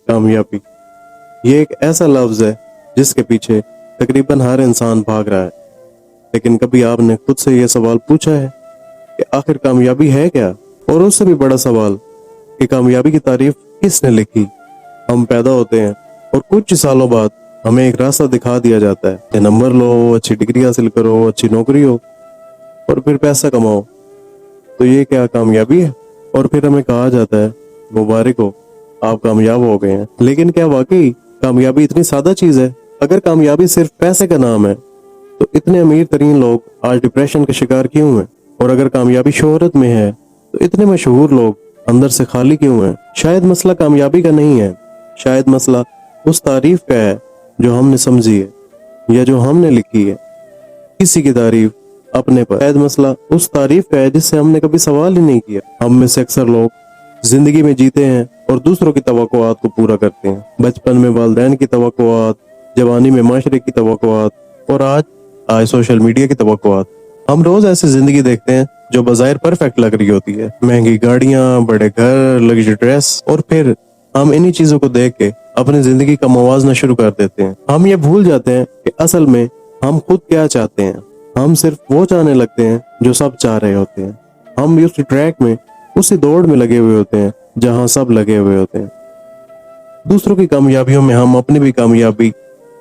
कामयाबी ये एक ऐसा लफ्ज है जिसके पीछे तकरीबन हर इंसान भाग रहा है, लेकिन कभी आपने खुद से यह सवाल पूछा है कि आखिर कामयाबी है क्या? और उससे भी बड़ा सवाल कि कामयाबी की तारीफ किसने लिखी? हम पैदा होते हैं और कुछ सालों बाद हमें एक रास्ता दिखा दिया जाता है कि नंबर लो, अच्छी डिग्री हासिल करो, अच्छी नौकरी हो और फिर पैसा कमाओ। तो ये क्या कामयाबी है? और फिर हमें कहा जाता है मुबारक हो, आप कामयाब हो गए हैं। लेकिन क्या वाकई कामयाबी इतनी सादा चीज है? अगर कामयाबी सिर्फ पैसे का नाम है तो इतने अमीर तरीन लोग आज डिप्रेशन के शिकार क्यों हैं? और अगर कामयाबी शोहरत में है तो इतने मशहूर लोग अंदर से खाली क्यों हैं? शायद मसला कामयाबी का नहीं है, शायद मसला उस तारीफ का है जो हमने समझी है या जो हमने लिखी है किसी की तारीफ अपने पर। शायद मसला उस तारीफ का है जिससे हमने कभी सवाल ही नहीं किया। हम में से अक्सर लोग जिंदगी में जीते हैं और दूसरों की तवक्कुआत को पूरा करते हैं। बचपन में वालिदैन की तवक्कुआत, जवानी में माशरे की तवक्कुआत और आज सोशल मीडिया की तवक्कुआत। हम रोज ऐसी जिंदगी देखते हैं जो बज़ाहिर परफेक्ट लग रही होती है, महंगी गाड़ियां, बड़े घर, लग्जरी ड्रेस, और फिर हम इन्हीं चीजों को देख के अपनी जिंदगी का मुवाजना शुरू कर देते हैं। हम ये भूल जाते हैं कि असल में हम खुद क्या चाहते हैं। हम सिर्फ वो चाहने लगते हैं जो सब चाह रहे होते हैं। हम उस ट्रैक में, उसी दौड़ में लगे हुए होते हैं जहां सब लगे हुए होते हैं। दूसरों की कामयाबियों में हम अपनी भी कामयाबी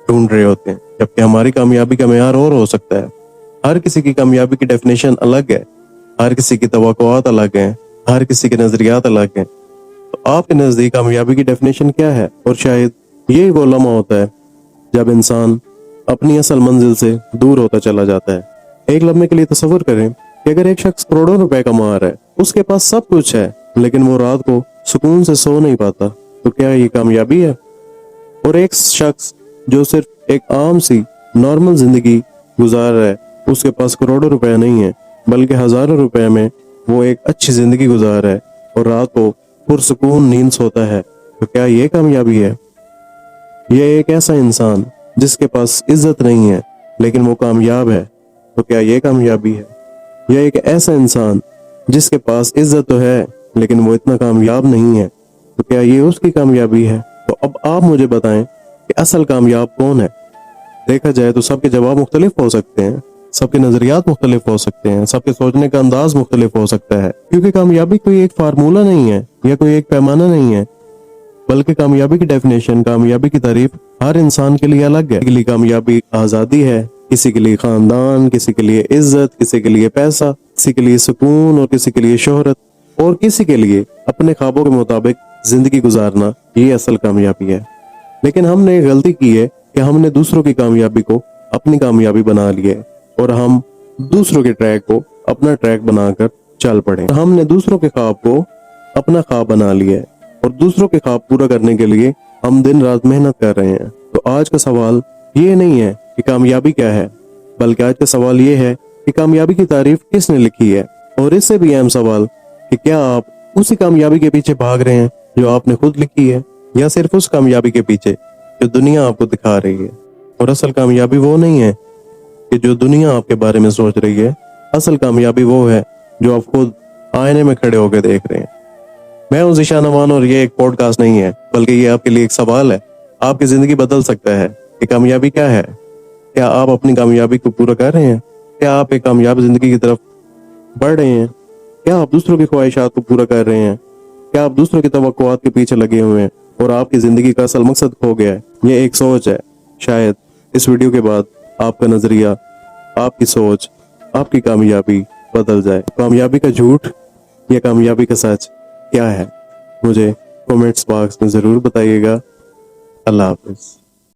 ढूंढ रहे होते हैं, जबकि हमारी कामयाबी का मेयार और हो सकता है। हर किसी की कामयाबी की डेफिनेशन अलग है, हर किसी की तवक्कुआत अलग है, हर किसी के नजरियात अलग हैं। तो आपके नजदीक कामयाबी की डेफिनेशन क्या है? और शायद यही वो लम्हा होता है जब इंसान अपनी असल मंजिल से दूर होता चला जाता है। एक लम्हे के लिए तसव्वुर करें कि अगर एक शख्स करोड़ों रुपए कमा रहा है, उसके पास सब कुछ है, लेकिन वो रात को सुकून से सो नहीं पाता, तो क्या ये कामयाबी है? और एक शख्स जो सिर्फ एक आम सी नॉर्मल जिंदगी गुजार रहा है, उसके पास करोड़ों रुपए नहीं है बल्कि हजारों रुपए में वो एक अच्छी जिंदगी गुजार रहा है और रात को पुरसुकून नींद सोता है, तो क्या ये कामयाबी है? यह एक ऐसा इंसान जिसके पास इज्जत नहीं है लेकिन वो कामयाब है, तो क्या ये कामयाबी है? यह एक ऐसा इंसान जिसके पास इज्जत तो है लेकिन वो इतना कामयाब नहीं है, तो क्या ये उसकी कामयाबी है? तो अब आप मुझे बताएं कि असल कामयाब कौन है? देखा जाए तो सबके जवाब मुख्तलिफ हो सकते हैं, सबके नजरियात मुख्तलिफ हो सकते हैं, सबके सोचने का अंदाज मुख्तलिफ हो सकता है, क्योंकि कामयाबी कोई एक फार्मूला नहीं है या कोई एक पैमाना नहीं है, बल्कि कामयाबी की डेफिनेशन, कामयाबी की तारीफ हर इंसान के लिए अलग है। किसी के लिए कामयाबी आजादी है, किसी के लिए खानदान, किसी के लिए इज्जत, किसी के लिए पैसा, किसी के लिए सुकून और किसी के लिए शोहरत, और किसी के लिए अपने ख्वाबों के मुताबिक जिंदगी गुजारना, ये असल कामयाबी है। लेकिन हमने एक गलती की है कि हमने दूसरों की कामयाबी को अपनी कामयाबी बना लिया है और हम दूसरों के ट्रैक को अपना ट्रैक बनाकर चल पड़े। हमने दूसरों के ख्वाब को अपना ख्वाब बना लिया है और दूसरों के ख्वाब पूरा करने के लिए हम दिन रात मेहनत कर रहे हैं। तो आज का सवाल ये नहीं है कि कामयाबी क्या है, बल्कि आज का सवाल ये है कि कामयाबी की तारीफ किसने लिखी है। और इससे भी अहम सवाल कि क्या आप उसी कामयाबी के पीछे भाग रहे हैं जो आपने खुद लिखी है, या सिर्फ उस कामयाबी के पीछे जो दुनिया आपको दिखा रही है। और असल कामयाबी वो नहीं है कि जो दुनिया आपके बारे में सोच रही है, असल कामयाबी वो है जो आप खुद आईने में खड़े होकर देख रहे हैं। मैं हूं ज़ीशान अमान और ये एक पॉडकास्ट नहीं है, बल्कि ये आपके लिए एक सवाल है। आपकी जिंदगी बदल सकता है कि कामयाबी क्या है? क्या आप अपनी कामयाबी को पूरा कर रहे हैं? क्या आप एक कामयाब जिंदगी की तरफ बढ़ रहे हैं? क्या आप दूसरों की ख्वाहिशात को पूरा कर रहे हैं? क्या आप दूसरों की तवक्कुआत के पीछे लगे हुए हैं और आपकी जिंदगी का असल मकसद खो गया है? ये एक सोच है। शायद इस वीडियो के बाद आपका नजरिया, आपकी सोच, आपकी कामयाबी बदल जाए। कामयाबी का झूठ या कामयाबी का सच क्या है? मुझे कमेंट्स बॉक्स में जरूर बताइएगा। अल्लाह हाफिज।